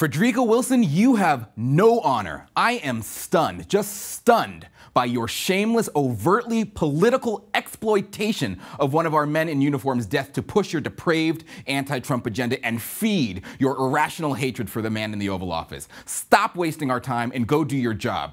Frederica Wilson, you have no honor. I am stunned, just stunned, by your shameless, overtly political exploitation of one of our men in uniform's death to push your depraved anti-Trump agenda and feed your irrational hatred for the man in the Oval Office. Stop wasting our time and go do your job.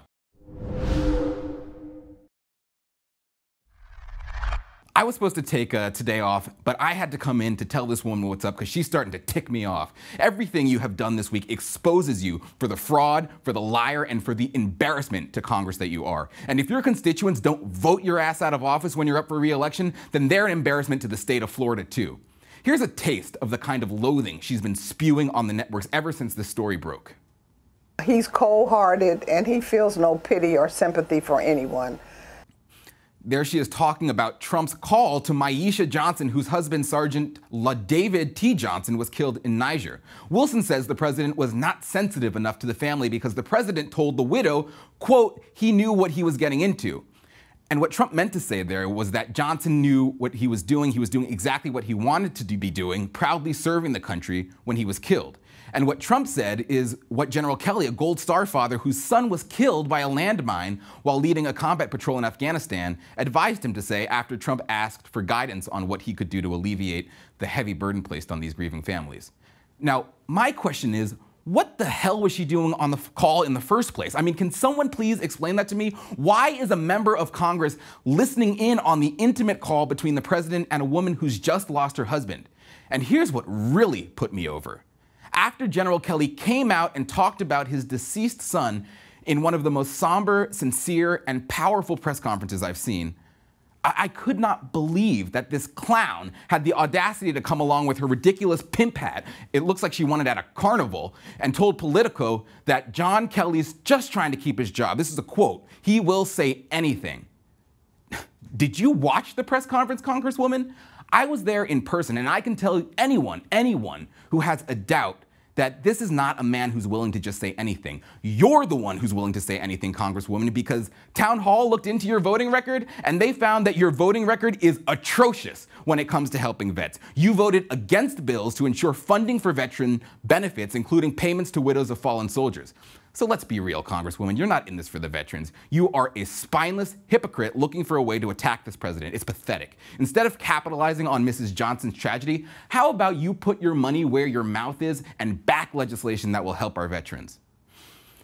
I was supposed to take today off, but I had to come in to tell this woman what's up because she's starting to tick me off. Everything you have done this week exposes you for the fraud, for the liar, and for the embarrassment to Congress that you are. And if your constituents don't vote your ass out of office when you're up for re-election, then they're an embarrassment to the state of Florida too. Here's a taste of the kind of loathing she's been spewing on the networks ever since this story broke. He's cold-hearted and he feels no pity or sympathy for anyone. There she is talking about Trump's call to Myesha Johnson, whose husband, Sergeant LaDavid T. Johnson, was killed in Niger. Wilson says the president was not sensitive enough to the family because the president told the widow, quote, he knew what he was getting into. And what Trump meant to say there was that Johnson knew what he was doing. He was doing exactly what he wanted to be doing, proudly serving the country when he was killed. And what Trump said is what General Kelly, a Gold Star father whose son was killed by a landmine while leading a combat patrol in Afghanistan, advised him to say after Trump asked for guidance on what he could do to alleviate the heavy burden placed on these grieving families. Now, my question is, what the hell was she doing on the call in the first place? I mean, can someone please explain that to me? Why is a member of Congress listening in on the intimate call between the president and a woman who's just lost her husband? And here's what really put me over. After General Kelly came out and talked about his deceased son in one of the most somber, sincere, and powerful press conferences I've seen, I could not believe that this clown had the audacity to come along with her ridiculous pimp hat. It looks like she won it at a carnival, and told Politico that John Kelly's just trying to keep his job. This is a quote. He will say anything. Did you watch the press conference, Congresswoman? I was there in person, and I can tell anyone who has a doubt that this is not a man who's willing to just say anything. You're the one who's willing to say anything, Congresswoman, because Town Hall looked into your voting record and they found that your voting record is atrocious when it comes to helping vets. You voted against bills to ensure funding for veteran benefits, including payments to widows of fallen soldiers. So let's be real, Congresswoman, you're not in this for the veterans. You are a spineless hypocrite looking for a way to attack this president. It's pathetic. Instead of capitalizing on Mrs. Johnson's tragedy, how about you put your money where your mouth is and back legislation that will help our veterans?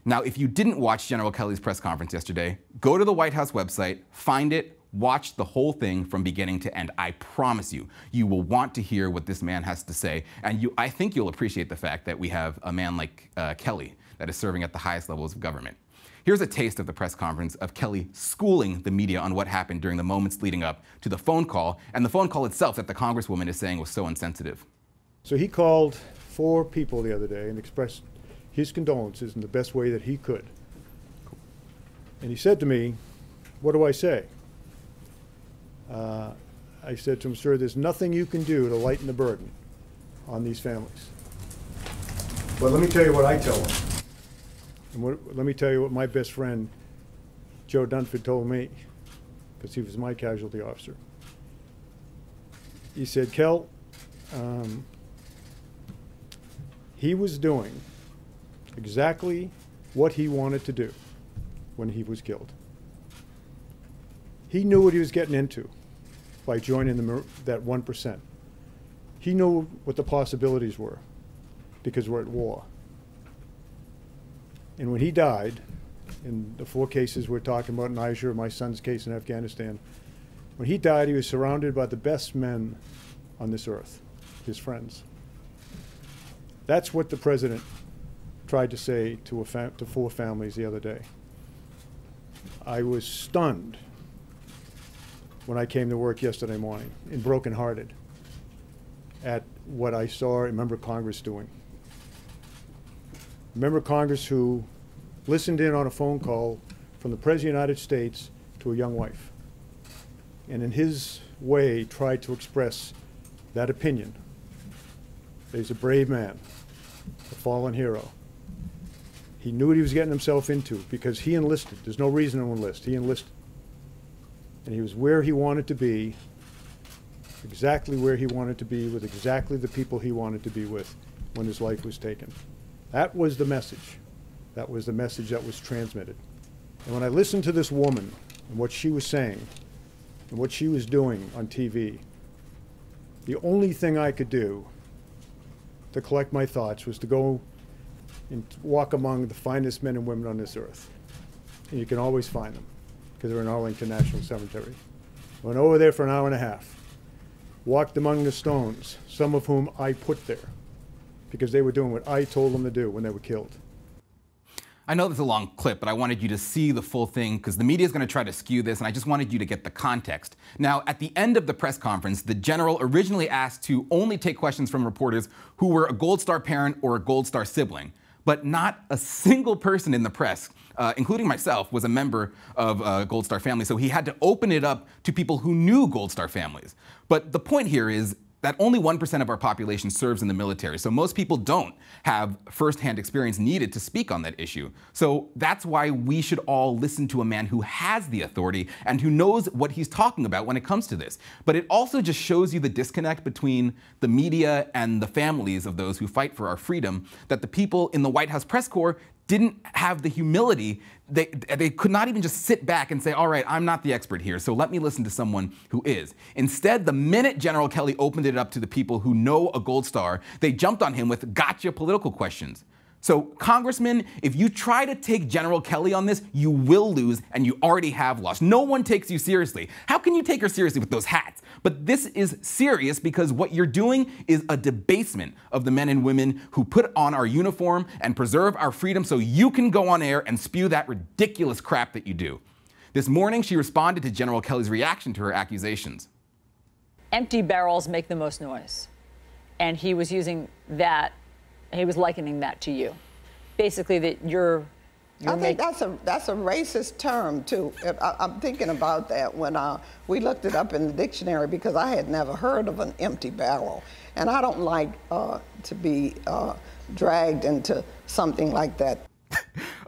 Now, if you didn't watch General Kelly's press conference yesterday, go to the White House website, find it, watch the whole thing from beginning to end. I promise you, you will want to hear what this man has to say, and I think you'll appreciate the fact that we have a man like Kelly that is serving at the highest levels of government. Here's a taste of the press conference of Kelly schooling the media on what happened during the moments leading up to the phone call, and the phone call itself that the Congresswoman is saying was so insensitive. So he called 4 people the other day and expressed his condolences in the best way that he could. And he said to me, what do I say? I said to him, sir, there's nothing you can do to lighten the burden on these families. But let me tell you what I tell them. And let me tell you what my best friend, Joe Dunford, told me, because he was my casualty officer. He said, Kel, he was doing exactly what he wanted to do when he was killed. He knew what he was getting into by joining that 1%. He knew what the possibilities were because we're at war. And when he died, in the 4 cases we're talking about, Niger, my son's case in Afghanistan, when he died, he was surrounded by the best men on this earth, his friends. That's what the president tried to say to 4 families the other day. I was stunned when I came to work yesterday morning and brokenhearted at what I saw a member of Congress doing. A member of Congress who listened in on a phone call from the President of the United States to a young wife, and in his way tried to express that opinion. He's a brave man, a fallen hero. He knew what he was getting himself into because he enlisted. There's no reason to enlist. He enlisted. And he was where he wanted to be, exactly where he wanted to be, with exactly the people he wanted to be with when his life was taken. That was the message. That was the message that was transmitted. And when I listened to this woman and what she was saying and what she was doing on TV, the only thing I could do to collect my thoughts was to go and walk among the finest men and women on this earth. And you can always find them because they're in Arlington National Cemetery. Went over there for an hour and a half, walked among the stones, some of whom I put there because they were doing what I told them to do when they were killed. I know this is a long clip, but I wanted you to see the full thing because the media is going to try to skew this, and I just wanted you to get the context. Now, at the end of the press conference, the general originally asked to only take questions from reporters who were a Gold Star parent or a Gold Star sibling, but not a single person in the press, including myself, was a member of a Gold Star family, so he had to open it up to people who knew Gold Star families. But the point here is that only 1% of our population serves in the military, so most people don't have firsthand experience needed to speak on that issue. So that's why we should all listen to a man who has the authority and who knows what he's talking about when it comes to this. But it also just shows you the disconnect between the media and the families of those who fight for our freedom, that the people in the White House press corps didn't have the humility. They could not even just sit back and say, all right, I'm not the expert here, so let me listen to someone who is. Instead, the minute General Kelly opened it up to the people who know a Gold Star, they jumped on him with gotcha political questions. So, Congressman, if you try to take General Kelly on this, you will lose, and you already have lost. No one takes you seriously. How can you take her seriously with those hats? But this is serious because what you're doing is a debasement of the men and women who put on our uniform and preserve our freedom so you can go on air and spew that ridiculous crap that you do. This morning, she responded to General Kelly's reaction to her accusations. Empty barrels make the most noise. And he was using that. He was likening that to you. Basically, that you're I think that's a racist term, too. I'm thinking about that when we looked it up in the dictionary because I had never heard of an empty barrel. And I don't like to be dragged into something like that.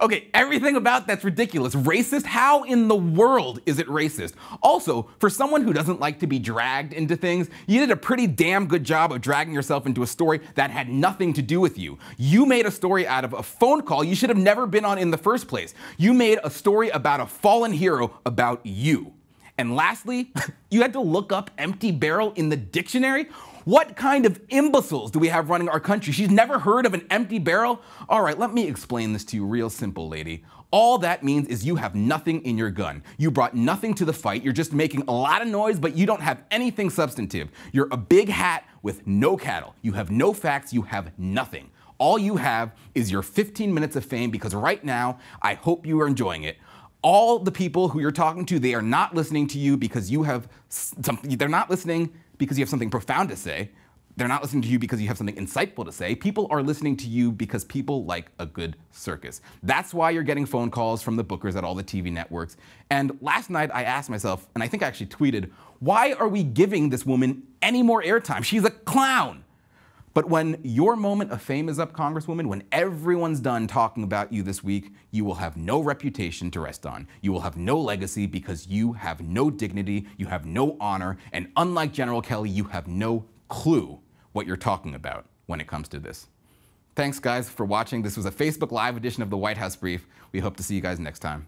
Okay, everything about that's ridiculous. Racist? How in the world is it racist? Also, for someone who doesn't like to be dragged into things, you did a pretty damn good job of dragging yourself into a story that had nothing to do with you. You made a story out of a phone call you should have never been on in the first place. You made a story about a fallen hero about you. And lastly, you had to look up empty barrel in the dictionary? What kind of imbeciles do we have running our country? She's never heard of an empty barrel? All right, let me explain this to you real simple, lady. All that means is you have nothing in your gun. You brought nothing to the fight. You're just making a lot of noise, but you don't have anything substantive. You're a big hat with no cattle. You have no facts. You have nothing. All you have is your 15 minutes of fame because right now, I hope you are enjoying it. All the people who you're talking to, they are not listening to you because you have something, they're not listening because you have something profound to say. They're not listening to you because you have something insightful to say. People are listening to you because people like a good circus. That's why you're getting phone calls from the bookers at all the TV networks. And last night I asked myself, and I think I actually tweeted, why are we giving this woman any more airtime? She's a clown. But when your moment of fame is up, Congresswoman, when everyone's done talking about you this week, you will have no reputation to rest on. You will have no legacy because you have no dignity, you have no honor, and unlike General Kelly, you have no clue what you're talking about when it comes to this. Thanks, guys, for watching. This was a Facebook Live edition of the White House Brief. We hope to see you guys next time.